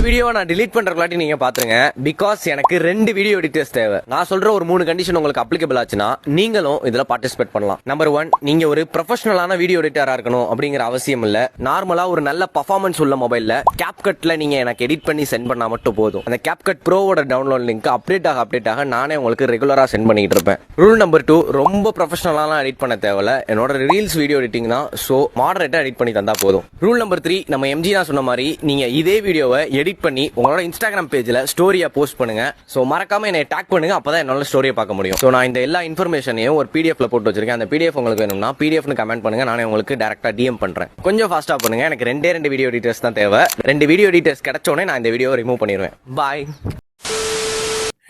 வீடியோவை நான் delete பண்றதுக்குள்ளாட்டி நீங்க பாத்துருங்க. பிகாஸ் எனக்கு 2 வீடியோ எடிட்டர்ஸ் தேவை. நான் சொல்ற ஒரு 3 கண்டிஷன் உங்களுக்கு அப்ளிகபிள் ஆச்சுன்னா நீங்களும் இதுல பார்ட்டிசிபேட் பண்ணலாம். நம்பர் 1, நீங்க ஒரு ப்ரொஃபஷனலான வீடியோ எடிட்டரா இருக்கணும் அப்படிங்கிற அவசியம் இல்ல. நார்மலா ஒரு நல்ல பர்ஃபார்மன்ஸ் உள்ள மொபைல்ல CapCutல நீங்க எனக்கு எடிட் பண்ணி சென்ட் பண்ணா மட்டும் போதும். அந்த CapCut ப்ரோவோட டவுன்லோட் லிங்க் அப்டேட் ஆக நானே உங்களுக்கு ரெகுலரா சென்ட் பண்ணிட்டு இருப்பேன். ரூல் நம்பர் 2, ரொம்ப ப்ரொஃபஷனலாலாம் எடிட் பண்ண தேவையில்ல. என்னோட ரீல்ஸ் வீடியோ எடிட்டிங் தான். சோ மாடரேட்டா எடிட் பண்ணி தந்தா போதும். ரூல் நம்பர் 3, நம்ம எம்ஜி நான் சொன்ன மாதிரி நீங்க இதே வீடியோவை எடிட் பண்ணி உங்களோட இன்ஸ்டாகிராம் பேஜ்ல ஸ்டோரியா போஸ்ட் பண்ணுங்க. சோ மறக்காம என்னை டாக் பண்ணுங்க, அப்பதான் என்னால ஸ்டோரியை பார்க்க முடியும். சோ நான் இந்த எல்லா இன்ஃபர்மேஷனையும் ஒரு பிடிஎஃப்ல போட்டு வச்சிருக்கேன். அந்த பிடிஎஃப் உங்களுக்கு வேணும்னா பிடிஎஃப்னு கமெண்ட் பண்ணுங்க, நானே உங்களுக்கு டைரக்டா டிஎம் பண்றேன். கொஞ்சம் ஃபாஸ்டா பண்ணுங்க, எனக்கு 2 வீடியோ எடிட்டர்ஸ் தான் தேவை. 2 வீடியோ எடிட்டர்ஸ் கிடைச்ச உடனே நான் இந்த வீடியோ ரிமூவ் பண்ணிடுவேன். பாய்.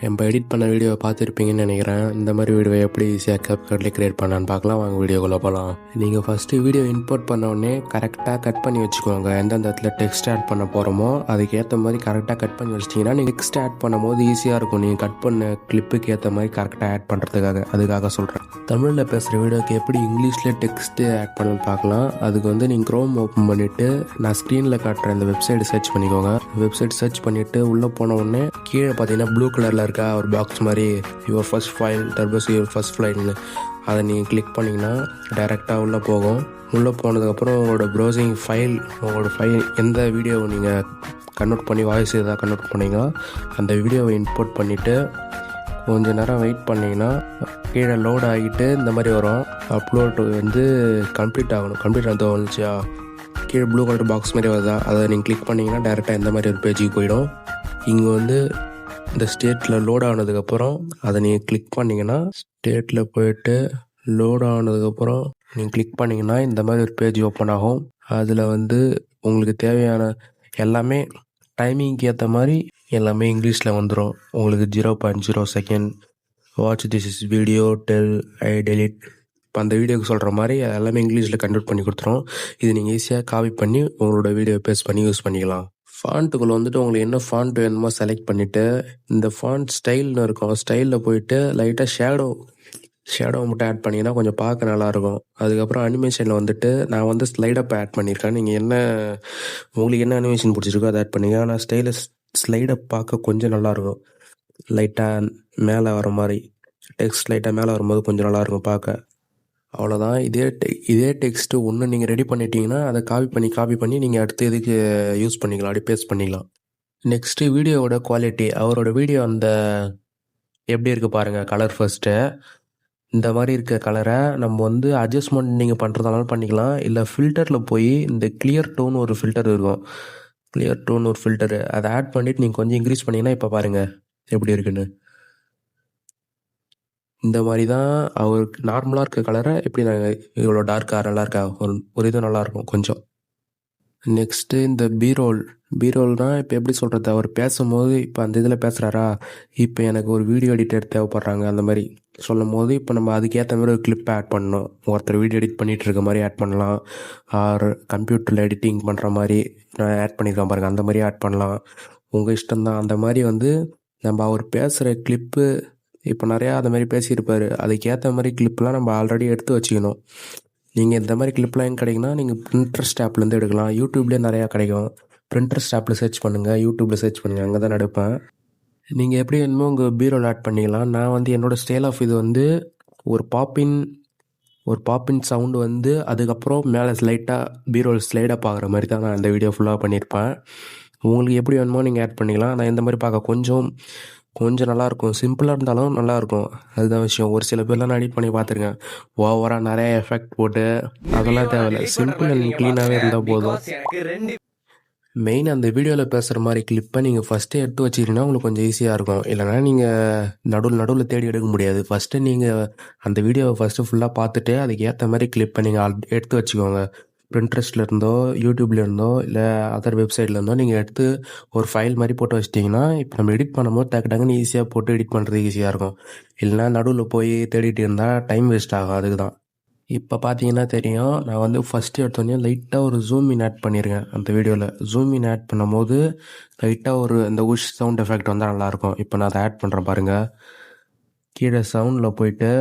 நம்ம எடிட் பண்ண வீடியோவை பார்த்துருப்பீங்கன்னு நினைக்கிறேன். இந்த மாதிரி வீடியோ எப்படி ஈஸியாக CapCutல கிரியேட் பண்ணான்னு பார்க்கலாம். வாங்க வீடியோக்குள்ளே போகலாம். நீங்கள் ஃபஸ்ட்டு வீடியோ இம்போர்ட் பண்ண உடனே கரெக்டாக கட் பண்ணி வச்சுக்கோங்க. எந்தெந்த இடத்துல டெக்ஸ்ட் ஆட் பண்ண போகிறோமோ அதுக்கு ஏற்ற மாதிரி கரெக்டாக கட் பண்ணி வச்சிட்டிங்கன்னா நீங்கள் டெக்ஸ்ட் ஆட் பண்ணும் போது ஈஸியாக இருக்கும். நீங்கள் கட் பண்ண கிளிப்புக்கு ஏற்ற மாதிரி கரெக்டாக ஆட் அதுக்காக சொல்கிறேன். தமிழில் பேசுகிற வீடியோக்கு எப்படி இங்கிலீஷில் டெக்ஸ்ட்டு ஆட் பண்ணணும்னு பார்க்கலாம். அதுக்கு நீங்கள் க்ரோம் ஓப்பன் பண்ணிவிட்டு நான் ஸ்க்ரீனில் காட்டுற இந்த வெப்சைட் சர்ச் பண்ணிக்கோங்க. வெப்சைட் சர்ச் பண்ணிவிட்டு உள்ளே போன உடனே கீழே பார்த்தீங்கன்னா ப்ளூ கலரில் ஒரு பாக்ஸ் மாதிரி யுவர் ஃபர்ஸ்ட் ஃபைல் டர்பஸ் யுவர் ஃபர்ஸ்ட் ஃபைல்னு அதை நீங்கள் கிளிக் பண்ணிங்கன்னா டைரெக்டாக உள்ளே போகும். உள்ளே போனதுக்கப்புறம் உங்களோட ஃபைல் எந்த வீடியோவை நீங்கள் கன்வெர்ட் பண்ணி வாய்ஸ் எதாவது கன்வெர்ட் பண்ணிங்கன்னா அந்த வீடியோவை இம்போர்ட் பண்ணிவிட்டு கொஞ்சம் நேரம் வெயிட் பண்ணிங்கன்னா கீழே லோட் ஆகிட்டு இந்த மாதிரி வரும். அப்லோட் கம்ப்ளீட் ஆகணும். கம்ப்ளீட் ஆனது வந்துச்சா கீழே ப்ளூ கலர் பாக்ஸ் மாதிரி வருதா, அதை நீங்கள் கிளிக் பண்ணிங்கன்னா டைரெக்டாக இந்த மாதிரி ஒரு பேஜுக்கு போயிடும். இங்கே இந்த ஸ்டேட்டில் லோட் ஆனதுக்கப்புறம் அதை நீங்கள் கிளிக் பண்ணிங்கன்னா ஸ்டேட்டில் போயிட்டு லோட் ஆனதுக்கப்புறம் நீங்கள் கிளிக் பண்ணிங்கன்னா இந்த மாதிரி ஒரு பேஜ் ஓப்பன் ஆகும். அதில் உங்களுக்கு தேவையான எல்லாமே டைமிங்க்கு ஏற்ற மாதிரி எல்லாமே இங்கிலீஷில் வந்துடும். உங்களுக்கு 0.0 second watch this is video tell I delete இப்போ அந்த வீடியோக்கு சொல்கிற மாதிரி எல்லாமே இங்கிலீஷில் கன்வெர்ட் பண்ணி கொடுத்துரும். இது நீங்கள் ஈஸியாக காப்பி பண்ணி உங்களோட வீடியோ பேஸ்ட் பண்ணி யூஸ் பண்ணிக்கலாம். ஃபாண்ட்டுக்குள்ளே உங்களுக்கு என்ன ஃபாண்ட் வேணுமோ செலக்ட் பண்ணிவிட்டு இந்த ஃபாண்ட் ஸ்டைல்னு இருக்கும். ஸ்டைலில் போயிட்டு லைட்டாக ஷேடோ மட்டும் ஆட் பண்ணிங்கன்னா கொஞ்சம் பார்க்க நல்லாயிருக்கும். அதுக்கப்புறம் அனிமேஷனில் நான் ஸ்லைடப் ஆட் பண்ணியிருக்கேன். நீங்கள் உங்களுக்கு என்ன அனிமேஷன் பிடிச்சிருக்கோ அதை ஆட் பண்ணிங்க. ஆனால் ஸ்லைடப் பார்க்க கொஞ்சம் நல்லாயிருக்கும். லைட்டாக மேலே வர மாதிரி டெக்ஸ்ட் லைட்டாக மேலே வரும்போது கொஞ்சம் நல்லாயிருக்கும் பார்க்க. அவ்வளோதான். இதே டெக்ஸ்ட்டு ஒன்று நீங்கள் ரெடி பண்ணிட்டீங்கன்னா அதை காப்பி பண்ணி நீங்கள் அடுத்த இதுக்கு யூஸ் பண்ணிக்கலாம், அப்படி பேஸ்ட் பண்ணிக்கலாம். நெக்ஸ்ட்டு வீடியோவோட குவாலிட்டி. அவரோட வீடியோ எப்படி இருக்குது பாருங்கள். கலர் ஃபர்ஸ்ட்டு இந்த மாதிரி இருக்க கலரை நம்ம அட்ஜஸ்ட்மெண்ட் நீங்கள் பண்ணுறதாலும் பண்ணிக்கலாம். இல்லை ஃபில்டரில் போய் இந்த கிளியர் டோன் ஒரு ஃபில்டர் இருக்கும். அதை ஆட் பண்ணிவிட்டு நீங்கள் கொஞ்சம் இன்க்ரீஸ் பண்ணிங்கன்னா இப்போ பாருங்கள் எப்படி இருக்குன்னு. இந்த மாதிரி தான் அவருக்கு நார்மலாக இருக்க கலரை எப்படி நாங்கள் இவ்வளோ டார்க்காக நல்லா இருக்கா ஒரு இது நல்லாயிருக்கும் கொஞ்சம். நெக்ஸ்ட்டு இந்த பீரோல்னால் இப்போ எப்படி சொல்கிறது, அவர் பேசும்போது இப்போ அந்த இதில் பேசுகிறாரா, இப்போ எனக்கு ஒரு வீடியோ எடிட்டர் தேவைப்படுறாங்க அந்த மாதிரி சொல்லும் போது இப்போ நம்ம அதுக்கேற்ற மாதிரி ஒரு கிளிப் ஆட் பண்ணணும். ஒருத்தர் வீடியோ எடிட் பண்ணிகிட்டு இருக்க மாதிரி ஆட் பண்ணலாம். ஆர் கம்ப்யூட்டரில் எடிட்டிங் பண்ணுற மாதிரி நான் ஆட் பண்ணியிருக்கேன் பாருங்கள், அந்த மாதிரி ஆட் பண்ணலாம். உங்கள் இஷ்டம்தான். அந்த மாதிரி நம்ம அவர் பேசுகிற கிளிப்பு இப்போ நிறையா அந்த மாதிரி பேசியிருப்பார். அதுக்கேற்ற மாதிரி கிளிப்லாம் நம்ம ஆல்ரெடி எடுத்து வச்சுக்கணும். நீங்கள் இந்த மாதிரி கிளிப்லாம் எங்கே கிடைக்குன்னா நீங்கள் பிரிண்ட்ரெஸ்ட் ஆப்லேருந்து எடுக்கலாம். யூடியூப்லேயே நிறையா கிடைக்கும். பிரிண்ட்ரெஸ்ட் ஆப்பில் சர்ச் பண்ணுங்கள், யூடியூப்பில் சர்ச் பண்ணுங்கள், அங்கே தான் எடுப்பேன். நீங்கள் எப்படி வேணுமோ உங்கள் பீரோவில் ஆட் பண்ணிக்கலாம். நான் என்னோடய ஸ்டைல் ஆஃப் இது ஒரு பாப்பின் சவுண்டு அதுக்கப்புறம் மேலே லைட்டாக பீரோல் ஸ்லைடாக பார்க்குற மாதிரி தான் நான் இந்த வீடியோ ஃபுல்லாக பண்ணியிருப்பேன். உங்களுக்கு எப்படி வேணுமோ நீங்கள் ஆட் பண்ணிக்கலாம். நான் இந்த மாதிரி பார்க்க கொஞ்சம் நல்லாயிருக்கும். சிம்பிளாக இருந்தாலும் நல்லாயிருக்கும். அதுதான் விஷயம். ஒரு சில பேர்லாம் நான் எடிட் பண்ணி பார்த்துருக்கேன். ஓவராக நிறைய எஃபெக்ட் போட்டு அதெல்லாம் தேவையில்லை. சிம்பிள் அண்ட் க்ளீனாகவே இருந்தால் போதும். மெயின் அந்த வீடியோவில் பேசுகிற மாதிரி கிளிப்பை நீங்கள் ஃபஸ்ட்டே எடுத்து வச்சிங்கன்னா உங்களுக்கு கொஞ்சம் ஈஸியாக இருக்கும். இல்லைனா நீங்கள் நடுவில் தேடி எடுக்க முடியாது. ஃபஸ்ட்டு நீங்கள் அந்த வீடியோவை ஃபுல்லாக பார்த்துட்டு அதுக்கு ஏற்ற மாதிரி கிளிப்பை நீங்கள் எடுத்து வச்சுக்கோங்க. பிரிண்ட்ரெஸ்ட்டில் இருந்தோ யூடியூப்ல இருந்தோ இல்லை அதர் வெப்சைட்ல இருந்தோ நீங்கள் எடுத்து ஒரு ஃபைல் மாதிரி போட்டு வச்சிட்டிங்கன்னா இப்போ நம்ம எடிட் பண்ணும்போது டக்குன்னு ஈஸியாக போட்டு எடிட் பண்ணுறதுக்கு ஈஸியாக இருக்கும். இல்லைனா நடுவில் போய் தேடிட்டு இருந்தால் டைம் வேஸ்ட் ஆகும். அதுக்கு தான் இப்போ பார்த்தீங்கன்னா தெரியும். நான் ஃபஸ்ட்டு எடுத்தோடனே லைட்டாக ஒரு ஜூம் இன் ஆட் பண்ணியிருக்கேன். அந்த வீடியோவில் ஜூம் இன் ஆட் பண்ணும்போது லைட்டாக இந்த உஷ் சவுண்ட் எஃபெக்ட் நல்லாயிருக்கும். இப்போ நான் அதை ஆட் பண்ணுறேன் பாருங்கள். கீழே சவுண்டில் போயிட்டு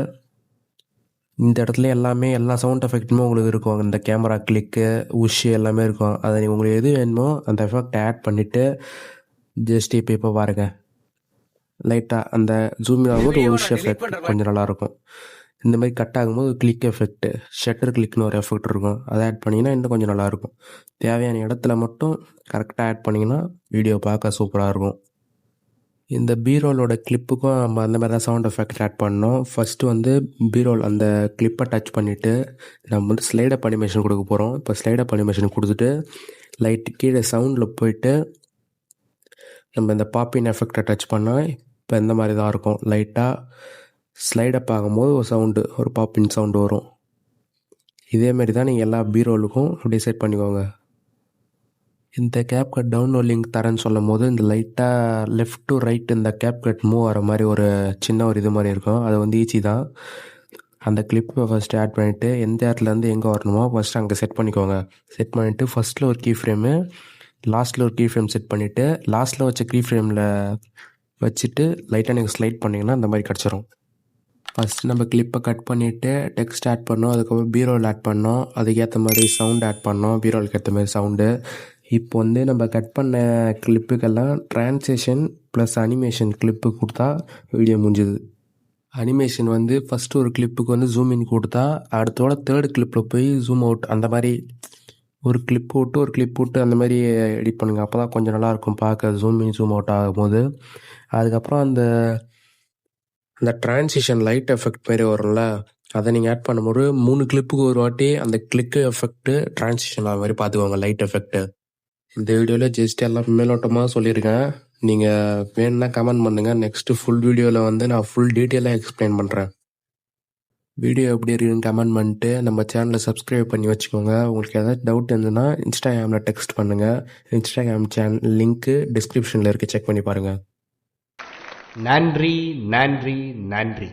இந்த இடத்துல எல்லா சவுண்ட் எஃபெக்ட்டுமே உங்களுக்கு இருக்கும். இந்த கேமரா கிளிக்கு உஷ் எல்லாமே இருக்கும். அதை உங்களுக்கு எது வேணுமோ அந்த எஃபெக்ட் ஆட் பண்ணிவிட்டு ஜஸ்ட் இப்போ பாருங்க லைட்டாக அந்த ஜூம் ஆகும்போது ஒரு எஃபெக்ட் கொஞ்சம் நல்லாயிருக்கும். இந்த மாதிரி கட் ஆகும்போது கிளிக் எஃபெக்ட், ஷட்டர் கிளிக்னு ஒரு எஃபெக்ட் இருக்கும். அதை ஆட் பண்ணிங்கன்னா இன்னும் கொஞ்சம் நல்லாயிருக்கும். தேவையான இடத்துல மட்டும் கரெக்டாக ஆட் பண்ணிங்கன்னா வீடியோ பார்க்க சூப்பராக இருக்கும். இந்த பீரோலோட கிளிப்புக்கும் நம்ம அந்த மாதிரி தான் சவுண்ட் எஃபெக்ட் ஆட் பண்ணோம். ஃபஸ்ட்டு வந்து பீரோல் அந்த கிளிப்பை டச் பண்ணிவிட்டு நம்ம வந்து ஸ்லைடப் அனிமேஷன் கொடுக்க போகிறோம். இப்போ ஸ்லைடப் அனிமேஷன் கொடுத்துட்டு லைட் கீழே சவுண்டில் போயிட்டு நம்ம இந்த பாப்பின் எஃபெக்டை டச் பண்ணால் இப்போ இந்த மாதிரி தான் இருக்கும். லைட்டாக ஸ்லைடப் ஆகும்போது ஒரு சவுண்டு, ஒரு பாப்பின் சவுண்டு வரும். இதேமாரி தான் நீங்கள் எல்லா பீரோலுக்கும் டிசைட் பண்ணிக்கோங்க. இந்த கேப்கட் டவுன்லோட் லிங்க் தரேன்னு சொல்லும் போது இந்த லைட்டாக லெஃப்ட் டு ரைட் இந்த கேப்கட் மூவ் ஆகிற மாதிரி ஒரு சின்ன ஒரு இது மாதிரி இருக்கும். அது வந்து ஈஸி தான். அந்த கிளிப்பை ஃபஸ்ட்டு ஆட் பண்ணிவிட்டு எந்த இடத்துலேருந்து எங்கே வரணுமோ ஃபஸ்ட்டு அங்கே செட் பண்ணிக்கோங்க. செட் பண்ணிவிட்டு ஃபஸ்ட்டில் ஒரு கீ ஃப்ரேமு, லாஸ்ட்டில் ஒரு கீ ஃப்ரேம் செட் பண்ணிவிட்டு லாஸ்ட்டில் வச்ச கீ ஃப்ரேமில் வச்சுட்டு லைட்டாக நீங்கள் ஸ்லைட் பண்ணிங்கன்னா இந்த மாதிரி கிடச்சிரும். ஃபஸ்ட்டு நம்ம கிளிப்பை கட் பண்ணிவிட்டு டெக்ஸ்ட் ஆட் பண்ணோம், அதுக்கப்புறம் பீரோல் ஆட் பண்ணோம், அதுக்கேற்ற மாதிரி சவுண்ட் ஆட் பண்ணோம், பீரோலுக்கு ஏற்ற மாதிரி சவுண்டு. இப்போ வந்து நம்ம கட் பண்ண கிளிப்புக்கெல்லாம் ட்ரான்சேஷன் ப்ளஸ் அனிமேஷன் கிளிப்பு கொடுத்தா வீடியோ முடிஞ்சுது. அனிமேஷன் வந்து ஃபஸ்ட்டு ஒரு கிளிப்புக்கு வந்து ஜூம் இன் கொடுத்தா அடுத்தோட தேர்ட் கிளிப்பில் போய் ஜூம் அவுட், அந்த மாதிரி ஒரு கிளிப் விட்டு ஒரு கிளிப் விட்டு அந்த மாதிரி எடிட் பண்ணுங்கள். அப்போ தான் கொஞ்சம் நல்லாயிருக்கும் பார்க்க, ஜூம் இன் ஜூம் அவுட் ஆகும்போது. அதுக்கப்புறம் அந்த ட்ரான்சிஷன் லைட் எஃபெக்ட் மாரி வரும்ல, அதை நீங்கள் ஆட் பண்ணும்போது 3 கிளிப்புக்கு ஒரு வாட்டி அந்த கிளிக்கு எஃபெக்ட்டு ட்ரான்சிஷன் ஆகிற மாதிரி பார்த்துக்கோங்க, லைட் எஃபெக்ட்டு. இந்த வீடியோவில் ஜஸ்ட் எல்லாம் மேலோட்டமாக சொல்லியிருக்கேன். நீங்கள் வேணும்னா கமெண்ட் பண்ணுங்கள். நெக்ஸ்ட்டு ஃபுல் வீடியோவில் வந்து நான் ஃபுல் டீட்டெயிலாக எக்ஸ்பிளைன் பண்ணுறேன். வீடியோ எப்படி இருக்குன்னு கமெண்ட் பண்ணிட்டு நம்ம சேனலை சப்ஸ்கிரைப் பண்ணி வச்சுக்கோங்க. உங்களுக்கு ஏதாவது டவுட் இருந்ததுன்னா இன்ஸ்டாகிராமில் டெக்ஸ்ட் பண்ணுங்கள். இன்ஸ்டாகிராம் சேனல் லிங்க்கு டிஸ்கிரிப்ஷனில் இருக்குது, செக் பண்ணி பாருங்கள். நன்றி நன்றி நன்றி.